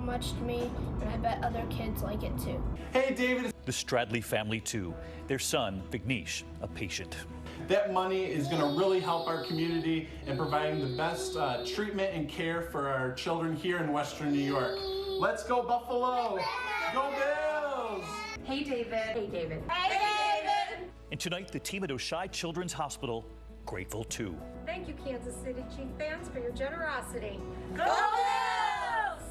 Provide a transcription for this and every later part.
much to me, and I bet other kids like it too. Hey, David. The Stradley family too. Their son, Vignesh, a patient. That money is going to really help our community in providing the best treatment and care for our children here in Western New York. Let's go Buffalo! Go Bills! Hey, David. Hey, David. Hey, David! And tonight, the team at Oshai Children's Hospital, grateful too. Thank you, Kansas City Chief fans, for your generosity. Go Bills!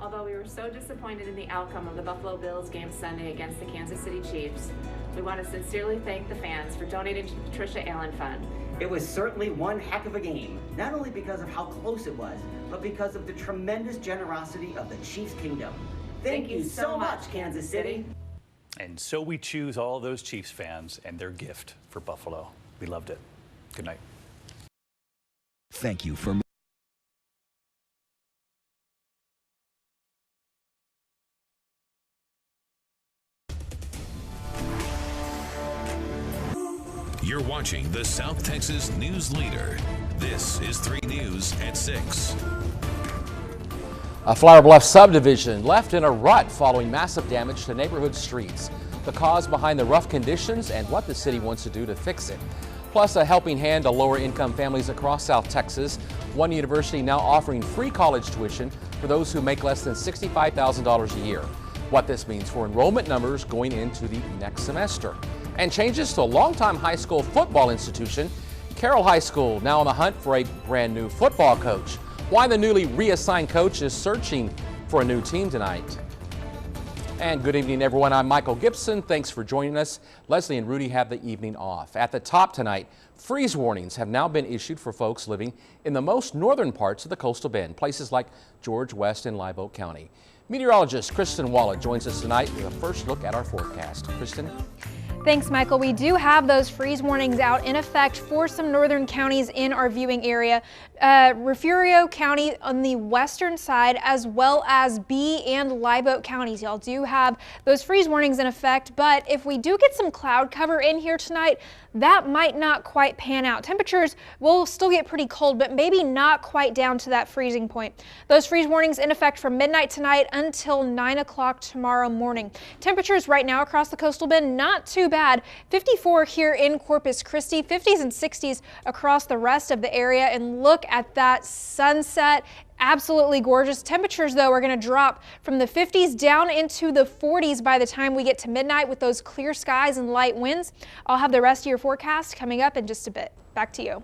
Although we were so disappointed in the outcome of the Buffalo Bills game Sunday against the Kansas City Chiefs, we want to sincerely thank the fans for donating to the Patricia Allen Fund. It was certainly one heck of a game, not only because of how close it was, but because of the tremendous generosity of the Chiefs Kingdom. Thank you so much, Kansas City. And so we choose all those Chiefs fans and their gift for Buffalo. We loved it. Good night. Thank you for You're watching the South Texas News Leader. This is 3 News at 6. A Flower Bluff subdivision left in a rut following massive damage to neighborhood streets. The cause behind the rough conditions and what the city wants to do to fix it. Plus a helping hand to lower income families across South Texas. One university now offering free college tuition for those who make less than $65,000 a year. What this means for enrollment numbers going into the next semester. And changes to a longtime high school football institution. Carroll High School now on the hunt for a brand new football coach. Why the newly reassigned coach is searching for a new team tonight. And good evening, everyone. I'm Michael Gibson. Thanks for joining us. Leslie and Rudy have the evening off. At the top tonight, freeze warnings have now been issued for folks living in the most northern parts of the coastal bend, places like George West and Live Oak County. Meteorologist Kristen Wallet joins us tonight with a first look at our forecast. Kristen? Thanks, Michael. We do have those freeze warnings out in effect for some northern counties in our viewing area. Refugio County on the western side, as well as Bee and Live Oak counties. Y'all do have those freeze warnings in effect, but if we do get some cloud cover in here tonight, that might not quite pan out. Temperatures will still get pretty cold, but maybe not quite down to that freezing point. Those freeze warnings in effect from midnight tonight until 9 o'clock tomorrow morning. Temperatures right now across the coastal bend, not too bad. 54 here in Corpus Christi, 50s and 60s across the rest of the area. And look at that sunset. Absolutely gorgeous. Temperatures, though, are going to drop from the 50s down into the 40s by the time we get to midnight with those clear skies and light winds. I'll have the rest of your forecast coming up in just a bit. Back to you.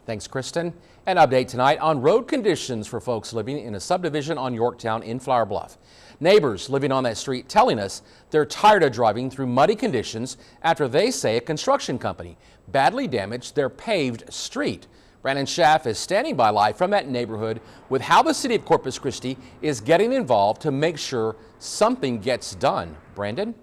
Thanks, Kristen. An update tonight on road conditions for folks living in a subdivision on Yorktown in Flower Bluff. Neighbors living on that street telling us they're tired of driving through muddy conditions after they say a construction company badly damaged their paved street. Brandon Schaff is standing by live from that neighborhood with how the city of Corpus Christi is getting involved to make sure something gets done. Brandon?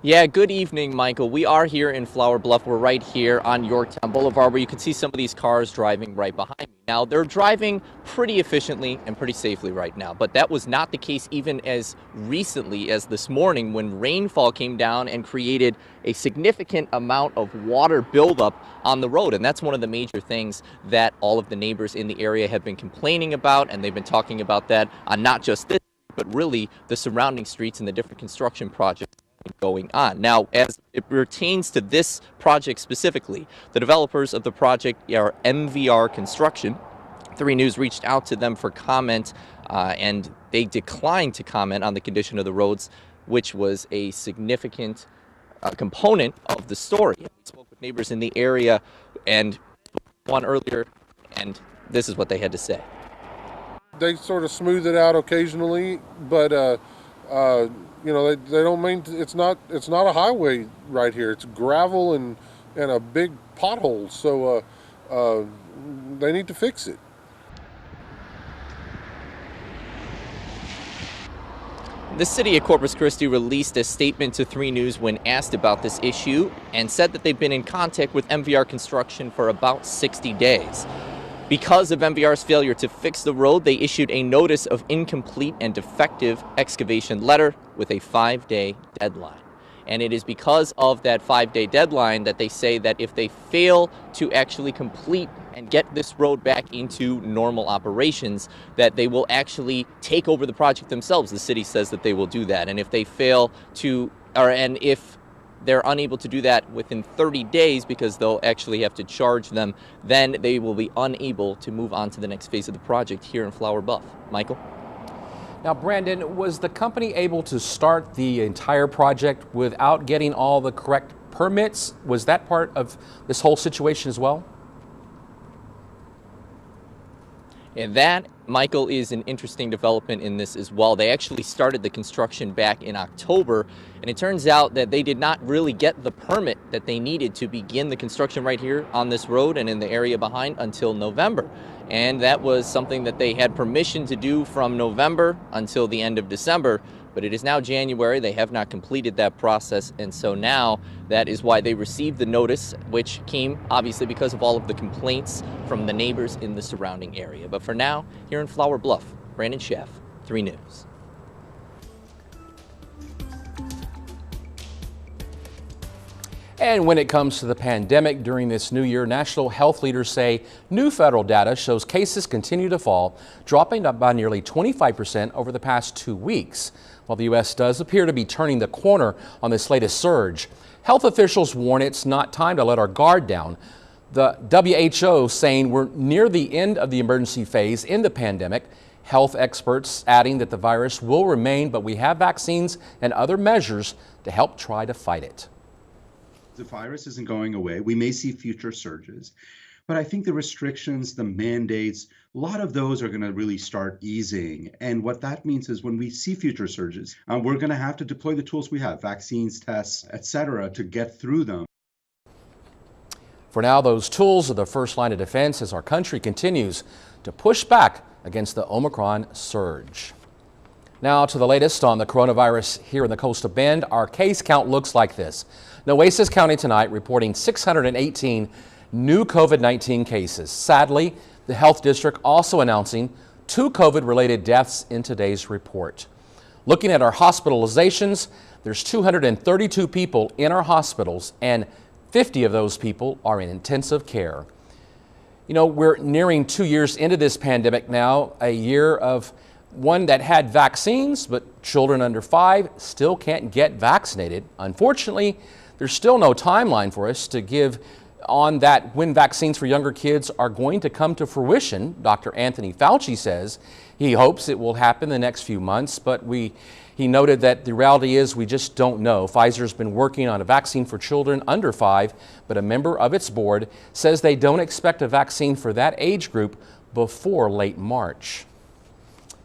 Yeah, good evening, Michael. We are here in Flower Bluff. We're right here on Yorktown Boulevard where you can see some of these cars driving right behind me. Now, they're driving pretty efficiently and pretty safely right now, but that was not the case even as recently as this morning when rainfall came down and created a significant amount of water buildup on the road. And that's one of the major things that all of the neighbors in the area have been complaining about, and they've been talking about that on not just this, but really the surrounding streets and the different construction projects going on. Now, as it pertains to this project specifically, the developers of the project are MVR Construction. 3 News reached out to them for comment, and they declined to comment on the condition of the roads, which was a significant component of the story. We spoke with neighbors in the area and one earlier, and this is what they had to say. They sort of smooth it out occasionally, but you know, they don't mean it's not a highway right here. It's gravel and a big pothole. So they need to fix it. The city of Corpus Christi released a statement to 3 News when asked about this issue and said that they've been in contact with MVR Construction for about 60 days. Because of MVR's failure to fix the road, they issued a notice of incomplete and defective excavation letter with a 5-day deadline. And it is because of that 5-day deadline that they say that if they fail to actually complete and get this road back into normal operations, that they will actually take over the project themselves. The city says that they will do that. And if they fail to, and if they're unable to do that within 30 days, because they'll actually have to charge them, then they will be unable to move on to the next phase of the project here in Flower Bluff. Michael? Now, Brandon, was the company able to start the entire project without getting all the correct permits? Was that part of this whole situation as well? And that, Michael, is an interesting development in this as well. They actually started the construction back in October, and it turns out that they did not really get the permit that they needed to begin the construction right here on this road and in the area behind until November. And that was something that they had permission to do from November until the end of December. But it is now January. They have not completed that process, and so now that is why they received the notice, which came obviously because of all of the complaints from the neighbors in the surrounding area. But for now, here in Flower Bluff, Brandon Sheff, 3 News. And when it comes to the pandemic during this new year, national health leaders say new federal data shows cases continue to fall, dropping by nearly 25% over the past 2 weeks. While the U.S. does appear to be turning the corner on this latest surge, health officials warn it's not time to let our guard down. The WHO saying we're near the end of the emergency phase in the pandemic. Health experts adding that the virus will remain, but we have vaccines and other measures to help try to fight it. The virus isn't going away. We may see future surges, but I think the restrictions, the mandates, a lot of those are going to really start easing. And what that means is when we see future surges, we're going to have to deploy the tools we have, vaccines, tests, etc., to get through them. For now, those tools are the first line of defense as our country continues to push back against the Omicron surge. Now to the latest on the coronavirus here in the Coastal Bend. Our case count looks like this. Nueces County tonight reporting 618 new COVID-19 cases. Sadly, the health district also announcing 2 COVID-related deaths in today's report. Looking at our hospitalizations, there's 232 people in our hospitals, and 50 of those people are in intensive care. You know, we're nearing 2 years into this pandemic now, a year of one that had vaccines, but children under 5 still can't get vaccinated. Unfortunately, there's still no timeline for us to give on that when vaccines for younger kids are going to come to fruition. Dr. Anthony Fauci says he hopes it will happen the next few months, but he noted that the reality is we just don't know. Pfizer's been working on a vaccine for children under 5, but a member of its board says they don't expect a vaccine for that age group before late March.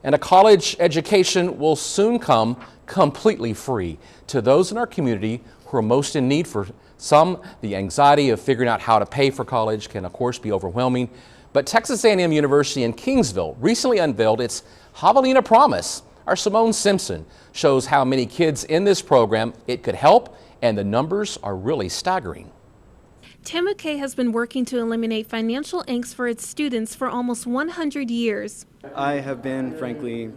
And a college education will soon come completely free to those in our community who are most in need. For some, the anxiety of figuring out how to pay for college can, of course, be overwhelming. But Texas A&M University in Kingsville recently unveiled its Javelina Promise. Our Simone Simpson shows how many kids in this program it could help, and the numbers are really staggering. TAMU-K has been working to eliminate financial angst for its students for almost 100 years. I have been, frankly,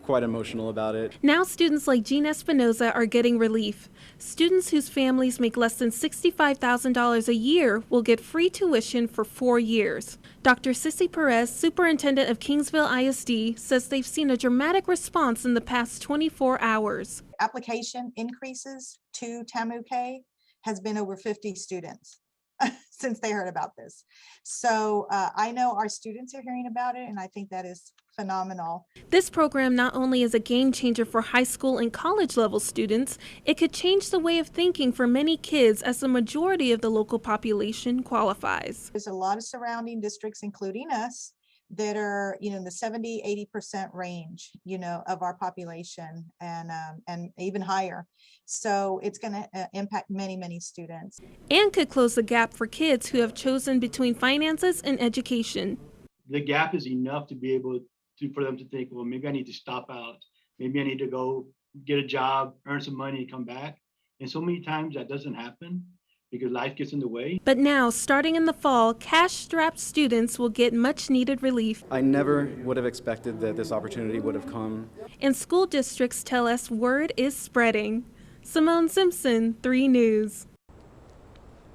quite emotional about it. Now students like Jean Espinoza are getting relief. Students whose families make less than $65,000 a year will get free tuition for 4 years. Dr. Sissy Perez, superintendent of Kingsville ISD, says they've seen a dramatic response in the past 24 hours. Application increases to TAMU-K has been over 50 students since they heard about this. So I know our students are hearing about it, and I think that is phenomenal. This program not only is a game changer for high school and college level students, it could change the way of thinking for many kids as the majority of the local population qualifies. There's a lot of surrounding districts, including us, that are, in the 70–80% range, of our population, and even higher. So it's going to impact many, many students. And could close the gap for kids who have chosen between finances and education. The gap is enough to be able for them to think, well, maybe I need to stop out. Maybe I need to go get a job, earn some money, and come back. And so many times that doesn't happen because life gets in the way. But now, starting in the fall, cash-strapped students will get much-needed relief. I never would have expected that this opportunity would have come. And school districts tell us word is spreading. Simone Simpson, 3 News.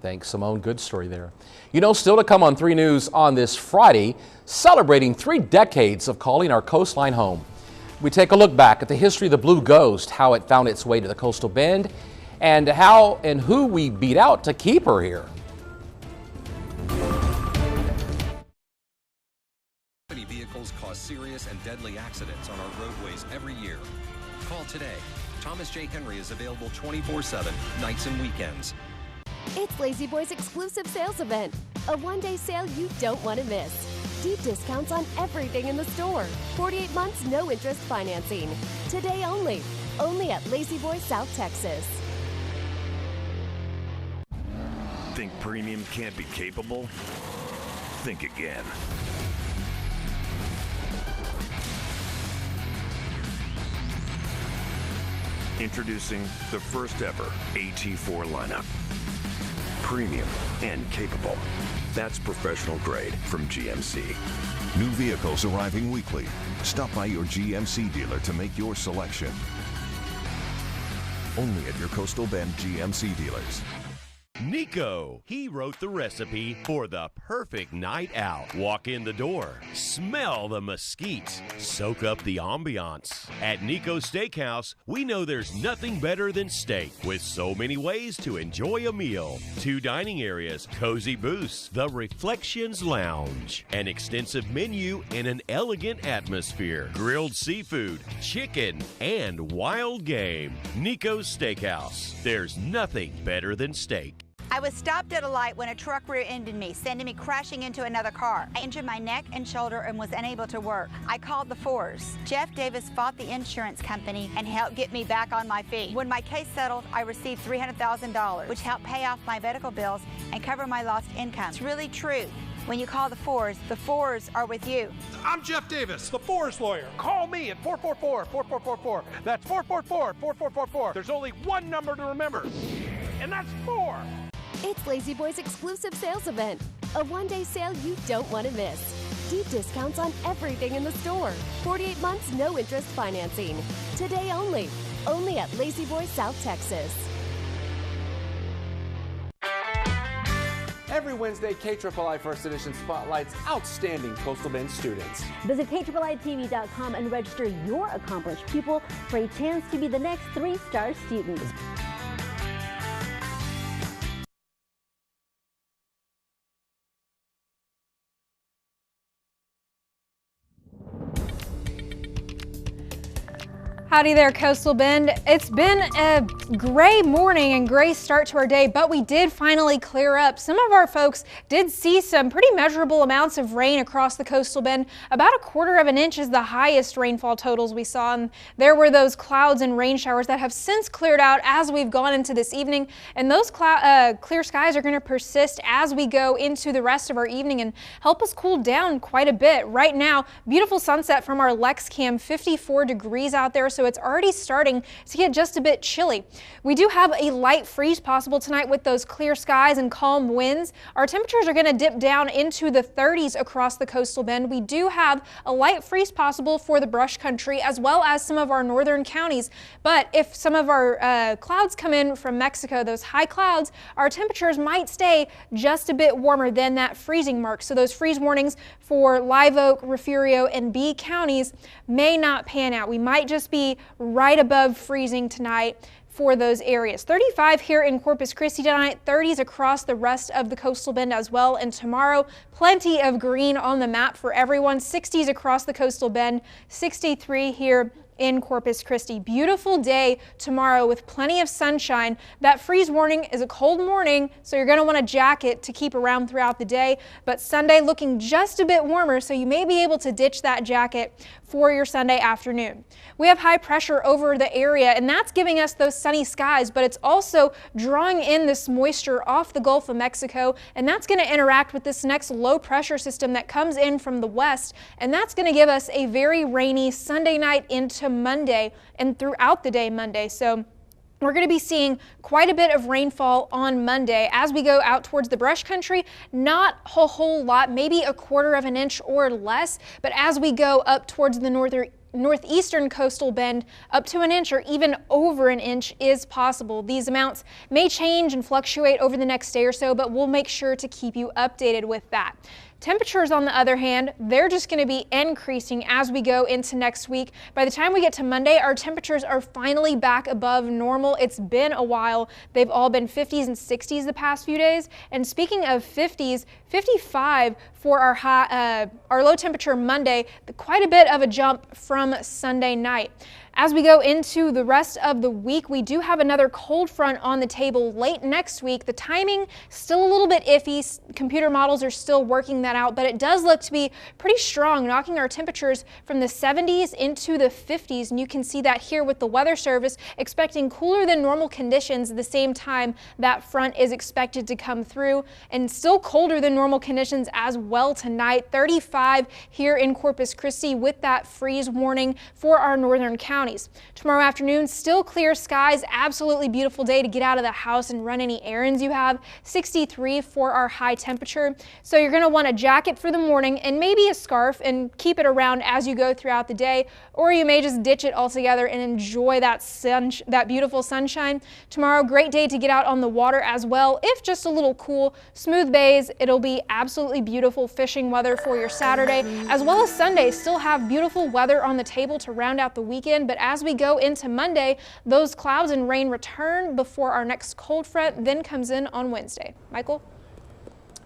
Thanks, Simone. Good story there. You know, still to come on 3 News on this Friday, celebrating 3 decades of calling our coastline home. We take a look back at the history of the Blue Ghost, how it found its way to the Coastal Bend, and how and who we beat out to keep her here. Many vehicles cause serious and deadly accidents on our roadways every year. Call today. Thomas J. Henry is available 24/7, nights and weekends. It's Lazy Boy's exclusive sales event, a one-day sale you don't want to miss. Deep discounts on everything in the store. 48 months, no interest financing. Today only. Only at Lazy Boy, South Texas. Think premium can't be capable? Think again. Introducing the first ever AT4 lineup. Premium and capable. That's professional grade from GMC. New vehicles arriving weekly. Stop by your GMC dealer to make your selection. Only at your Coastal Bend GMC dealers. Nico, he wrote the recipe for the perfect night out. Walk in the door, smell the mesquite, soak up the ambiance. At Nico Steakhouse, we know there's nothing better than steak, with so many ways to enjoy a meal. 2 dining areas, cozy booths, the Reflections Lounge, an extensive menu in an elegant atmosphere, grilled seafood, chicken, and wild game. Nico Steakhouse, there's nothing better than steak. I was stopped at a light when a truck rear-ended me, sending me crashing into another car. I injured my neck and shoulder and was unable to work. I called the force. Jeff Davis fought the insurance company and helped get me back on my feet. When my case settled, I received $300,000, which helped pay off my medical bills and cover my lost income. It's really true. When you call the fours are with you. I'm Jeff Davis, the Fours lawyer. Call me at 444-4444. That's 444-4444. There's only one number to remember, and that's 4. It's Lazy Boy's exclusive sales event, a one-day sale you don't want to miss. Deep discounts on everything in the store. 48 months, no interest financing. Today only. Only at Lazy Boy, South Texas. Every Wednesday, KIII First Edition spotlights outstanding Coastal Bend students. Visit KIII-TV.com and register your accomplished pupil for a chance to be the next 3-star student. Howdy there, Coastal Bend. It's been a gray morning and gray start to our day, but we did finally clear up. Some of our folks did see some pretty measurable amounts of rain across the Coastal Bend. About 1/4 of an inch is the highest rainfall totals we saw, and there were those clouds and rain showers that have since cleared out as we've gone into this evening, and those clear skies are going to persist as we go into the rest of our evening and help us cool down quite a bit. Right now, beautiful sunset from our Lex Cam, 54 degrees out there, so it's already starting to get just a bit chilly. We do have a light freeze possible tonight with those clear skies and calm winds. Our temperatures are going to dip down into the 30s across the Coastal Bend. We do have a light freeze possible for the brush country as well as some of our northern counties. But if some of our clouds come in from Mexico, those high clouds, our temperatures might stay just a bit warmer than that freezing mark. So those freeze warnings for Live Oak, Refugio, and Bee counties may not pan out. We might just be right above freezing tonight for those areas. 35 here in Corpus Christi tonight, 30s across the rest of the Coastal Bend as well. And tomorrow, plenty of green on the map for everyone. 60s across the Coastal Bend, 63 here in Corpus Christi. Beautiful day tomorrow with plenty of sunshine. That freeze warning is a cold morning, so you're going to want a jacket to keep around throughout the day. But Sunday looking just a bit warmer, so you may be able to ditch that jacket for your Sunday afternoon. We have high pressure over the area, and that's giving us those sunny skies, but it's also drawing in this moisture off the Gulf of Mexico, and that's going to interact with this next low pressure system that comes in from the west, and that's going to give us a very rainy Sunday night into Monday and throughout the day Monday. So we're going to be seeing quite a bit of rainfall on Monday as we go out towards the brush country. Not a whole lot, maybe 1/4 of an inch or less, but as we go up towards the northeastern coastal bend, up to an inch or even over an inch is possible. These amounts may change and fluctuate over the next day or so, but we'll make sure to keep you updated with that. Temperatures, on the other hand, they're just going to be increasing as we go into next week. By the time we get to Monday, our temperatures are finally back above normal. It's been a while. They've all been 50s and 60s the past few days. And speaking of 50s, 55 for our low temperature Monday, quite a bit of a jump from Sunday night. As we go into the rest of the week, we do have another cold front on the table late next week. The timing still a little bit iffy. Computer models are still working that out, but it does look to be pretty strong, knocking our temperatures from the 70s into the 50s. And you can see that here with the Weather Service expecting cooler than normal conditions at the same time that front is expected to come through, and still colder than normal conditions as well tonight. 35 here in Corpus Christi with that freeze warning for our northern counties. Tomorrow afternoon, still clear skies, absolutely beautiful day to get out of the house and run any errands you have. 63 for our high temperature. So you're going to want a jacket for the morning and maybe a scarf and keep it around as you go throughout the day, or you may just ditch it altogether and enjoy that beautiful sunshine. Tomorrow, great day to get out on the water as well, if just a little cool. Smooth bays, it'll be absolutely beautiful fishing weather for your Saturday, as well as Sunday. Still have beautiful weather on the table to round out the weekend, but as we go into Monday, those clouds and rain return before our next cold front then comes in on Wednesday. Michael?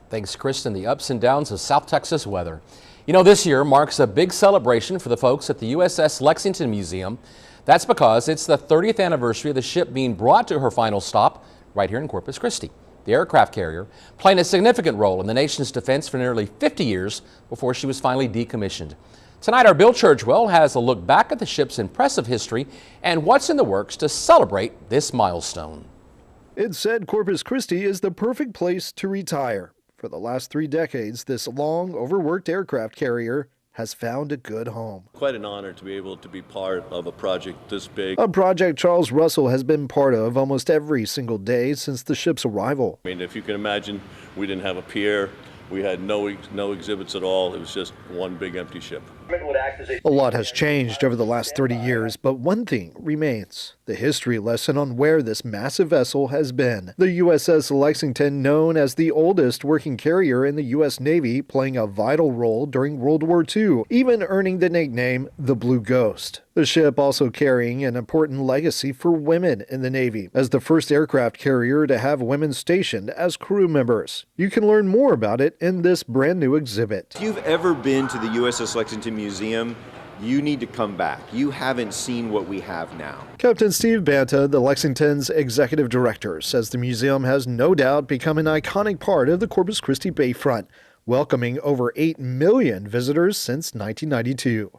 Thanks, Kristen. The ups and downs of South Texas weather. You know, this year marks a big celebration for the folks at the USS Lexington Museum. That's because it's the 30th anniversary of the ship being brought to her final stop right here in Corpus Christi. The aircraft carrier playing a significant role in the nation's defense for nearly 50 years before she was finally decommissioned. Tonight, our Bill Churchwell has a look back at the ship's impressive history and what's in the works to celebrate this milestone. It's said Corpus Christi is the perfect place to retire. For the last 3 decades, this long, overworked aircraft carrier has found a good home. Quite an honor to be able to be part of a project this big. A project Charles Russell has been part of almost every single day since the ship's arrival. I mean, if you can imagine, we didn't have a pier. We had no exhibits at all. It was just one big empty ship. A lot has changed over the last 30 years, but one thing remains: the history lesson on where this massive vessel has been. The USS Lexington, known as the oldest working carrier in the U.S. Navy, playing a vital role during World War II, even earning the nickname the Blue Ghost. The ship also carrying an important legacy for women in the Navy, as the first aircraft carrier to have women stationed as crew members. You can learn more about it in this brand new exhibit. If you've ever been to the USS Lexington Museum, you need to come back. You haven't seen what we have now. Captain Steve Banta, the Lexington's executive director, says the museum has no doubt become an iconic part of the Corpus Christi Bayfront, welcoming over 8 million visitors since 1992.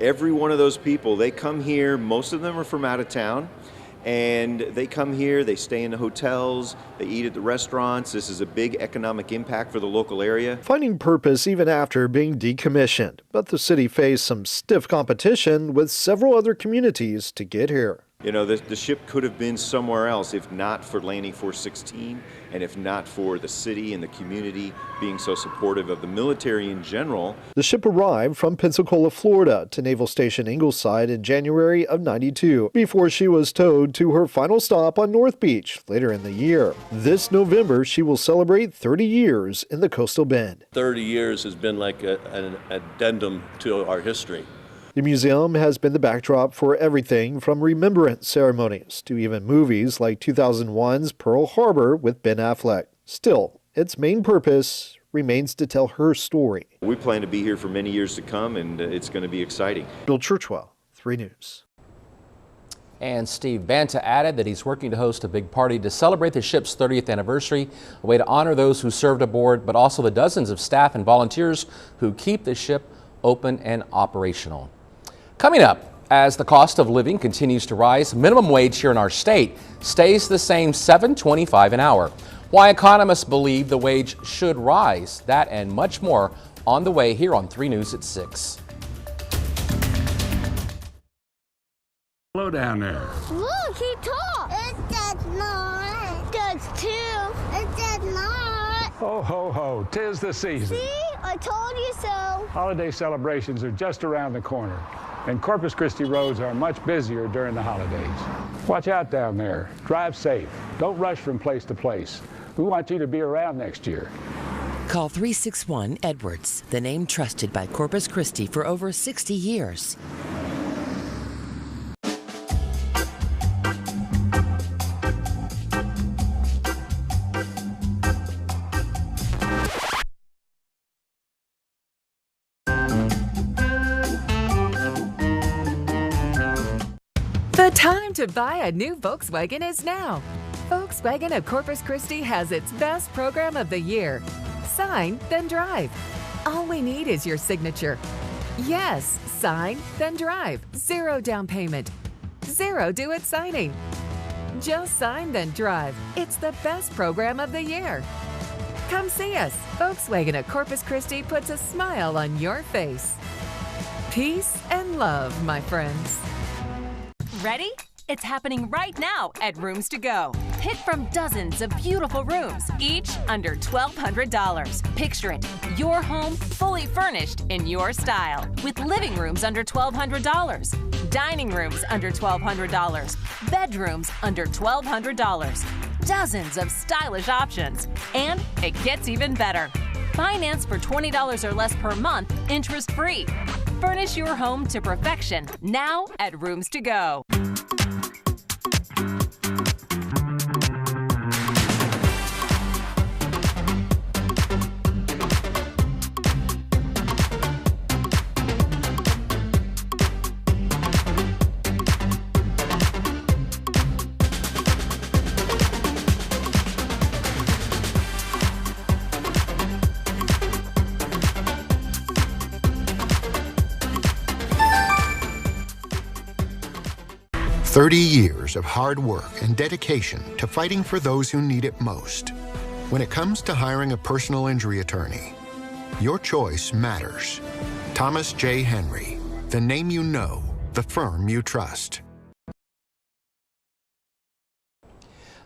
Every one of those people, they come here, most of them are from out of town, and they come here, they stay in the hotels, they eat at the restaurants. This is a big economic impact for the local area. Finding purpose even after being decommissioned, but the city faced some stiff competition with several other communities to get here. You know, the ship could have been somewhere else if not for Landing Force 16 and if not for the city and the community being so supportive of the military in general. The ship arrived from Pensacola, Florida to Naval Station Ingleside in January of '92 before she was towed to her final stop on North Beach later in the year. This November, she will celebrate 30 years in the coastal bend. 30 years has been like an addendum to our history. The museum has been the backdrop for everything from remembrance ceremonies to even movies like 2001's Pearl Harbor with Ben Affleck. Still, its main purpose remains to tell her story. We plan to be here for many years to come, and it's going to be exciting. Bill Churchwell, 3 News. And Steve Banta added that he's working to host a big party to celebrate the ship's 30th anniversary, a way to honor those who served aboard, but also the dozens of staff and volunteers who keep the ship open and operational. Coming up, as the cost of living continues to rise, minimum wage here in our state stays the same, $7.25 an hour. Why economists believe the wage should rise, that and much more on the way here on 3 News at 6. Hello down there. Look, he talks. It does not. It does too. It does not. Ho, ho, ho. 'Tis the season. See? I told you so. Holiday celebrations are just around the corner. and Corpus Christi roads are much busier during the holidays. Watch out down there. Drive safe. Don't rush from place to place. We want you to be around next year. Call 361-EDWARDS, the name trusted by Corpus Christi for over 60 years. The time to buy a new Volkswagen is now. Volkswagen of Corpus Christi has its best program of the year. Sign, then drive. All we need is your signature. Yes, sign, then drive. 0 down payment. 0 do-it signing. Just sign, then drive. It's the best program of the year. Come see us. Volkswagen of Corpus Christi puts a smile on your face. Peace and love, my friends. Ready? It's happening right now at Rooms to Go. Pick from dozens of beautiful rooms, each under $1,200. Picture it, your home fully furnished in your style, with living rooms under $1,200, dining rooms under $1,200, bedrooms under $1,200. Dozens of stylish options, and it gets even better. Finance for $20 or less per month, interest-free. Furnish your home to perfection now at Rooms to Go. "30 years of hard work and dedication to fighting for those who need it most. When it comes to hiring a personal injury attorney, your choice matters. Thomas J. Henry, the name you know, the firm you trust."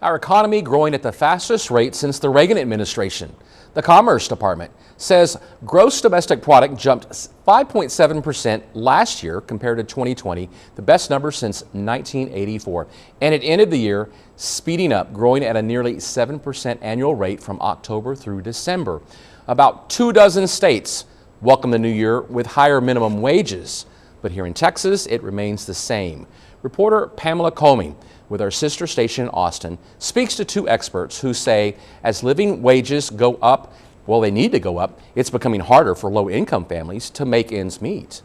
Our economy growing at the fastest rate since the Reagan administration. The Commerce Department says gross domestic product jumped 5.7% last year compared to 2020, the best number since 1984. And it ended the year speeding up, growing at a nearly 7% annual rate from October through December. About 24 states welcome the new year with higher minimum wages. But here in Texas, it remains the same. Reporter Pamela Comey, with our sister station in Austin, speaks to two experts who say as living wages go up, well, they need to go up, it's becoming harder for low-income families to make ends meet.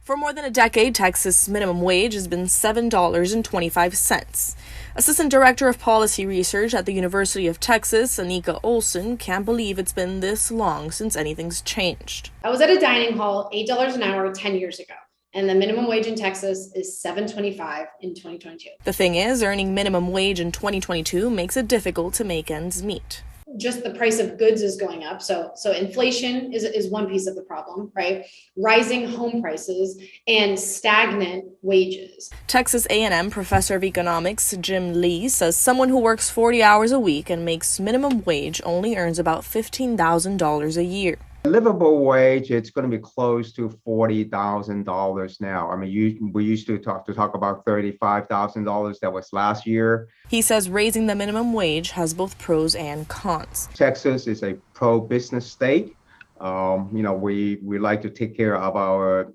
For more than a decade, Texas' minimum wage has been $7.25. Assistant Director of Policy Research at the University of Texas, Anika Olson, can't believe it's been this long since anything's changed. I was at a dining hall, $8 an hour 10 years ago. And the minimum wage in Texas is $7.25 in 2022. The thing is, earning minimum wage in 2022 makes it difficult to make ends meet. Just the price of goods is going up. So inflation is one piece of the problem, right? Rising home prices and stagnant wages. Texas A&M professor of economics Jim Lee says someone who works 40 hours a week and makes minimum wage only earns about $15,000 a year. Livable wage, it's going to be close to $40,000 now. I mean, we used to talk about $35,000. That was last year. He says raising the minimum wage has both pros and cons. Texas is a pro-business state. We like to take care of our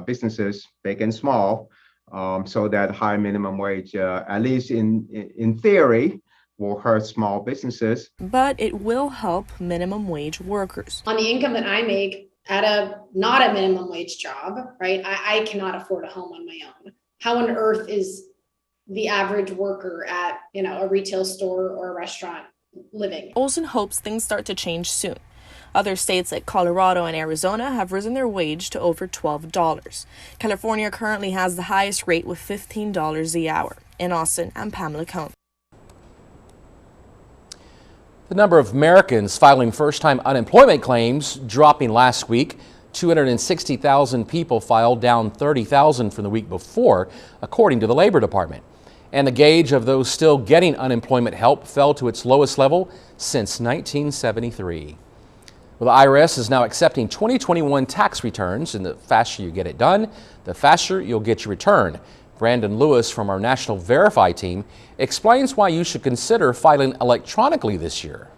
businesses, big and small, so that high minimum wage, at least in theory, will hurt small businesses. But it will help minimum wage workers. On the income that I make at not a minimum wage job, right? I cannot afford a home on my own. How on earth is the average worker at, a retail store or a restaurant living? Olson hopes things start to change soon. Other states like Colorado and Arizona have risen their wage to over $12. California currently has the highest rate with $15 the hour. In Austin, I'm Pamela Cohn. The number of Americans filing first-time unemployment claims dropping last week. 260,000 people filed, down 30,000 from the week before, according to the Labor Department. And the gauge of those still getting unemployment help fell to its lowest level since 1973. Well, the IRS is now accepting 2021 tax returns, and the faster you get it done, the faster you'll get your return. Brandon Lewis from our National Verify team explains why you should consider filing electronically this year.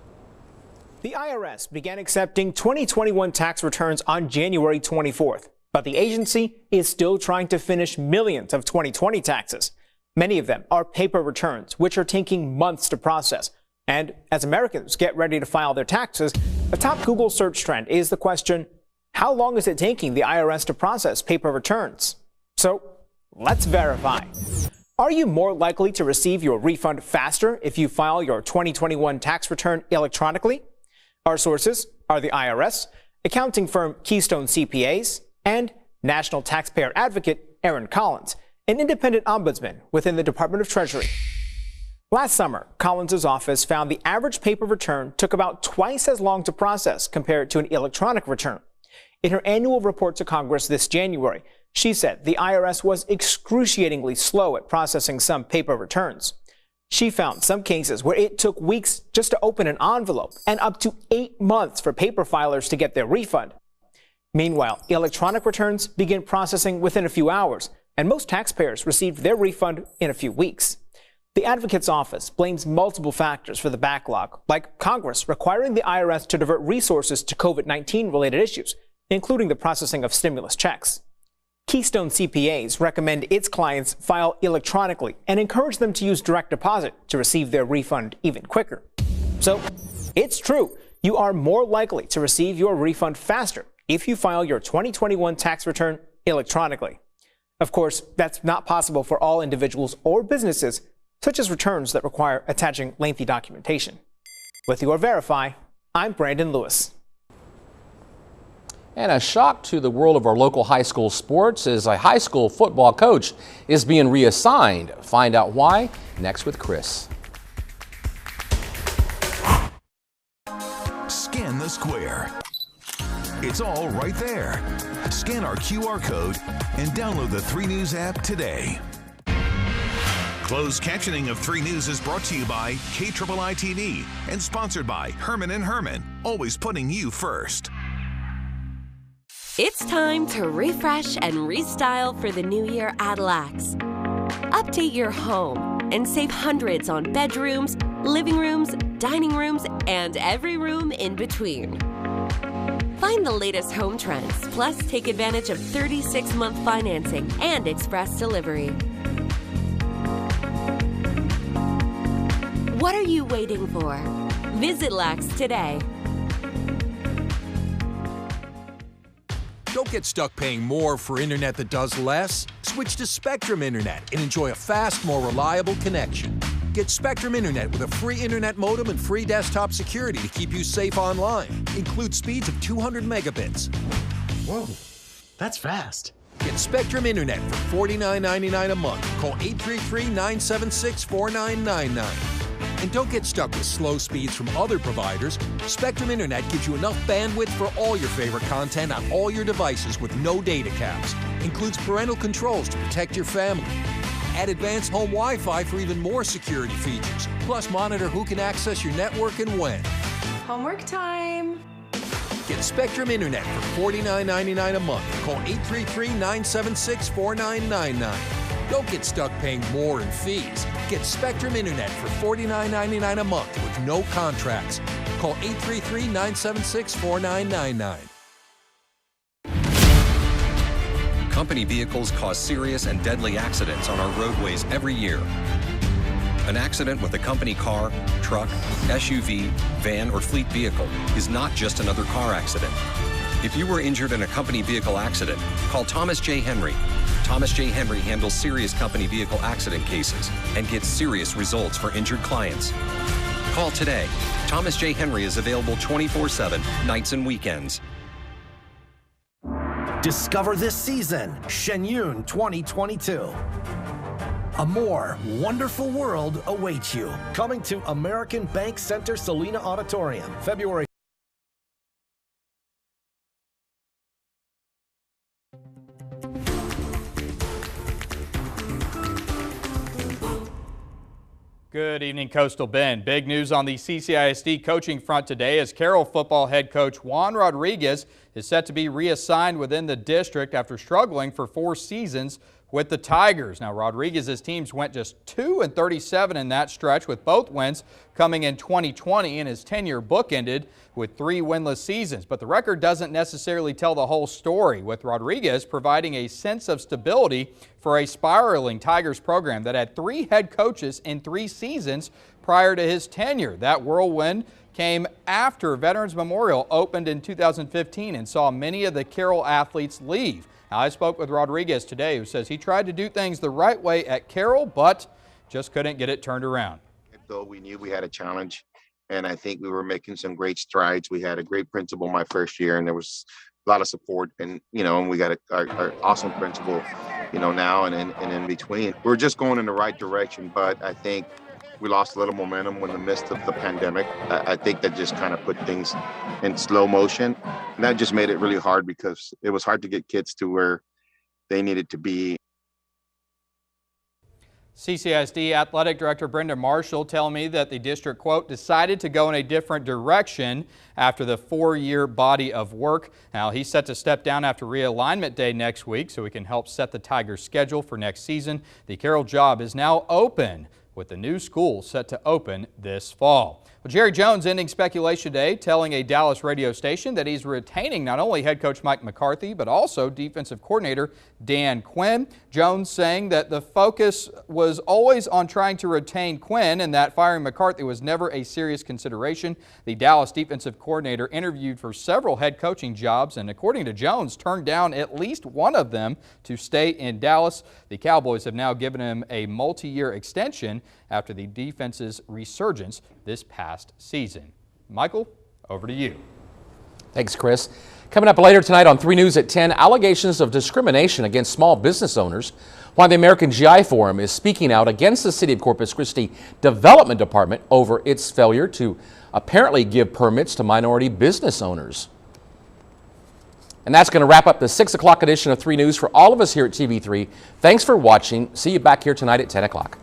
The IRS began accepting 2021 tax returns on January 24th, but the agency is still trying to finish millions of 2020 taxes. Many of them are paper returns, which are taking months to process. And as Americans get ready to file their taxes, a top Google search trend is the question, how long is it taking the IRS to process paper returns? So let's verify. Are you more likely to receive your refund faster if you file your 2021 tax return electronically? Our sources are the IRS, accounting firm Keystone CPAs, and National Taxpayer Advocate Aaron Collins, an independent ombudsman within the Department of Treasury. Last summer, Collins' office found the average paper return took about twice as long to process compared to an electronic return. In her annual report to Congress this January, she said the IRS was excruciatingly slow at processing some paper returns. She found some cases where it took weeks just to open an envelope and up to 8 months for paper filers to get their refund. Meanwhile, electronic returns begin processing within a few hours, and most taxpayers received their refund in a few weeks. The advocate's office blames multiple factors for the backlog, like Congress requiring the IRS to divert resources to COVID-19 related issues, including the processing of stimulus checks. Keystone CPAs recommend its clients file electronically and encourage them to use direct deposit to receive their refund even quicker. So, it's true, you are more likely to receive your refund faster if you file your 2021 tax return electronically. Of course, that's not possible for all individuals or businesses, such as returns that require attaching lengthy documentation. With your Verify, I'm Brandon Lewis. And a shock to the world of our local high school sports is a high school football coach is being reassigned. Find out why next with Chris. Scan the square. It's all right there. Scan our QR code and download the 3 News app today. Closed captioning of 3 News is brought to you by Kiii-Tv and sponsored by Herman & Herman, always putting you first. It's time to refresh and restyle for the new year at Lax. Update your home and save hundreds on bedrooms, living rooms, dining rooms, and every room in between. Find the latest home trends, plus take advantage of 36-month financing and express delivery. What are you waiting for? Visit Lax today. Don't get stuck paying more for internet that does less. Switch to Spectrum Internet and enjoy a fast, more reliable connection. Get Spectrum Internet with a free internet modem and free desktop security to keep you safe online. Includes speeds of 200 megabits. Whoa, that's fast. Get Spectrum Internet for $49.99 a month. Call 833-976-4999. And don't get stuck with slow speeds from other providers. Spectrum Internet gives you enough bandwidth for all your favorite content on all your devices with no data caps. Includes parental controls to protect your family. Add advanced home Wi-Fi for even more security features. Plus, monitor who can access your network and when. Homework time. Get Spectrum Internet for $49.99 a month. Call 833-976-4999. Don't get stuck paying more in fees. Get Spectrum Internet for $49.99 a month with no contracts. Call 833-976-4999. Company vehicles cause serious and deadly accidents on our roadways every year. An accident with a company car, truck, SUV, van, or fleet vehicle is not just another car accident. If you were injured in a company vehicle accident, call Thomas J. Henry. Thomas J. Henry handles serious company vehicle accident cases and gets serious results for injured clients. Call today. Thomas J. Henry is available 24/7, nights and weekends. Discover this season, Shenyun 2022. A more wonderful world awaits you. Coming to American Bank Center Salina Auditorium, February. Good evening, Coastal Bend. Big news on the CCISD coaching front today as Carroll football head coach Juan Rodriguez is set to be reassigned within the district after struggling for 4 seasons with the Tigers. Now, Rodriguez's teams went just 2-37 in that stretch, with both wins coming in 2020, and his tenure bookended with 3 winless seasons. But the record doesn't necessarily tell the whole story, with Rodriguez providing a sense of stability for a spiraling Tigers program that had 3 head coaches in 3 seasons prior to his tenure. That whirlwind came after Veterans Memorial opened in 2015 and saw many of the Carroll athletes leave. Now, I spoke with Rodriguez today, who says he tried to do things the right way at Carroll, but just couldn't get it turned around. Though we knew we had a challenge, and I think we were making some great strides. We had a great principal my first year, and there was a lot of support, and and we got our awesome principal, now and in between. We're just going in the right direction, but I think we lost a little momentum in the midst of the pandemic. I think that just kind of put things in slow motion, and that just made it really hard because it was hard to get kids to where they needed to be. CCISD Athletic Director Brenda Marshall telling me that the district, quote, decided to go in a different direction after the 4-year body of work. Now, he's set to step down after realignment day next week so he can help set the Tigers' schedule for next season. The Carroll job is now open, with the new school set to open this fall. Well, Jerry Jones ending speculation today, telling a Dallas radio station that he's retaining not only head coach Mike McCarthy, but also defensive coordinator Dan Quinn. Jones saying that the focus was always on trying to retain Quinn and that firing McCarthy was never a serious consideration. The Dallas defensive coordinator interviewed for several head coaching jobs and, according to Jones, turned down at least one of them to stay in Dallas. The Cowboys have now given him a multi-year extension after the defense's resurgence this past season. Michael, over to you. Thanks, Chris. Coming up later tonight on 3 News at 10, allegations of discrimination against small business owners. Why the American GI Forum is speaking out against the City of Corpus Christi Development Department over its failure to apparently give permits to minority business owners. And that's going to wrap up the 6 o'clock edition of 3 News for all of us here at TV3. Thanks for watching. See you back here tonight at 10 o'clock.